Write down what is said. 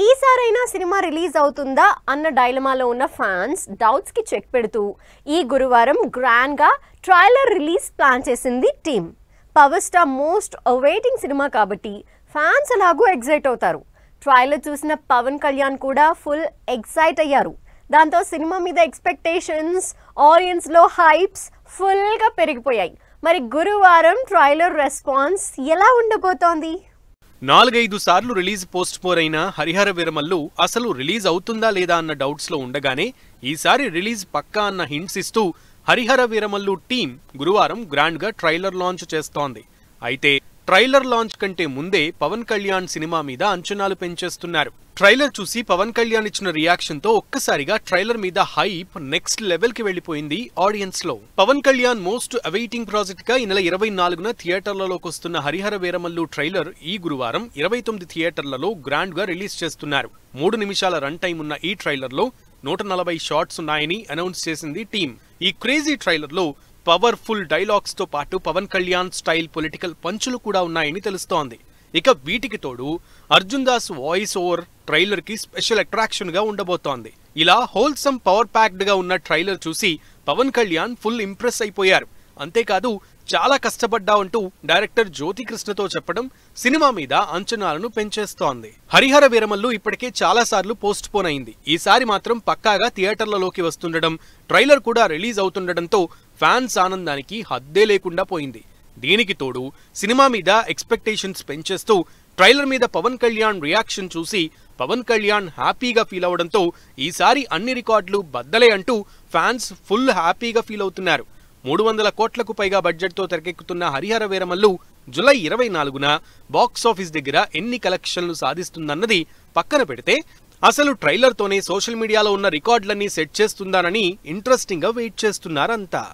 ఈసారైనా cinema release అవుతుందా అన్న డైలమాలో ఉన్న ఫ్యాన్స్ డౌట్స్ కి చెక్ పెడుతూ ఈ గురువారం గ్రాండ్ గా ట్రైలర్ రిలీజ్ ప్లాన్ చేసింది team. Power star most awaiting cinema కాబట్టి ఫ్యాన్స్ అలాగూ ఎగ్జైట్ అవుతారు. ట్రైలర్ చూసిన పవన్ కళ్యాణ్ కూడా ఫుల్ ఎగ్జైట్ అయ్యారు. దాంతో సినిమా మీద ఎక్స్పెక్టేషన్స్, ఆడియన్స్ లో హైప్స్ ఫుల్ గా పెరిగిపోయాయి. మరి గురువారం ట్రైలర్ రెస్పాన్స్ ఎలా ఉండబోతోంది? 4-5 సార్లు రిలీజ్ పోస్ట్ పోర్ అయిన హరిహర వీరమల్లు అసలు రిలీజ్ అవుతుందా లేదా అన్న డౌట్స్ లో ఉండగానే ఈసారి రిలీజ్ పక్కా అన్న హింట్స్ ఇస్తూ హరిహర వీరమల్లు టీం గురువారం గ్రాండ్ గా ట్రైలర్ లాంచ్ చేస్తోంది. అయితే ట్రైలర్ లాంచ్ కంటే ముందే పవన్ కళ్యాణ్ సినిమా మీద అంచనాలు పెంచేస్తున్నారు. ట్రైలర్ చూసి పవన్ కళ్యాణ్ ఇచ్చిన రియాక్షన్ తో ఒక్కసారిగా ట్రైలర్ మీద హైప్ నెక్స్ట్ లెవెల్ కి వెళ్లిపోయింది ఆడియన్స్ లో. Pawan Kalyan most awaiting project గా ఈ నెల 24న థియేటర్లలోకి వస్తున్న హరిహర వీరమల్లు ట్రైలర్ ఈ గురువారం 29 థియేటర్లలో గ్రాండ్ గా రిలీజ్ చేస్తున్నారు. 3 నిమిషాల రన్ టైం ఉన్న ఈ ట్రైలర్ లో 140 షాట్స్ ఉన్నాయని అనౌన్స్ చేసింది టీం. ఈ క్రేజీ ట్రైలర్ లో పవర్ఫుల్ డైలాగ్స్ తో పాటు పవన్ కళ్యాణ్ స్టైల్ పొలిటికల్ పంచులు కూడా ఉన్నాయని తెలుస్తోంది. ఇక వీటికి తోడు Arjun Das voice over trailer కి స్పెషల్ అట్రాక్షన్ గా ఉండబోతోంది. ఇలా హోల్సమ్ పవర్ ప్యాక్డ్ గా ఉన్న ట్రైలర్ చూసి పవన్ కళ్యాణ్ ఫుల్ ఇంప్రెస్ అయిపోయారు. అంతేకాదు చాలా కష్టపడ్డావంటూ డైరెక్టర్ జ్యోతి కృష్ణతో చెప్పడం సినిమా మీద అంచనాలను పెంచేస్తోంది. హరిహర వీరమల్లు ఇప్పటికే చాలా సార్లు పోస్ట్ పోన్ అయింది. ఈసారి మాత్రం పక్కాగా థియేటర్లలోకి వస్తుండడం, ట్రైలర్ కూడా రిలీజ్ అవుతుండటంతో ఫ్యాన్స్ ఆనందానికి హద్దే లేకుండా పోయింది. దీనికి తోడు సినిమా మీద ఎక్స్పెక్టేషన్స్ పెంచేస్తూ ట్రైలర్ మీద పవన్ కళ్యాణ్ రియాక్షన్ చూసి పవన్ కళ్యాణ్ హ్యాపీగా ఫీల్ అవడంతో ఈసారి అన్ని రికార్డులు బద్దలే అంటూ ఫ్యాన్స్ ఫుల్ హ్యాపీగా ఫీల్ అవుతున్నారు. 300 కోట్లకు పైగా బడ్జెట్ తో తెరకెక్కుతున్న హరిహర వీరమల్లు జూలై 24న బాక్సాఫీస్ దగ్గర ఎన్ని కలెక్షన్లు సాధిస్తుందన్నది పక్కన పెడితే అసలు ట్రైలర్ తోనే సోషల్ మీడియాలో ఉన్న రికార్డులన్నీ సెట్ చేస్తుందానని ఇంట్రెస్టింగ్ గా వెయిట్ చేస్తున్నారంతా.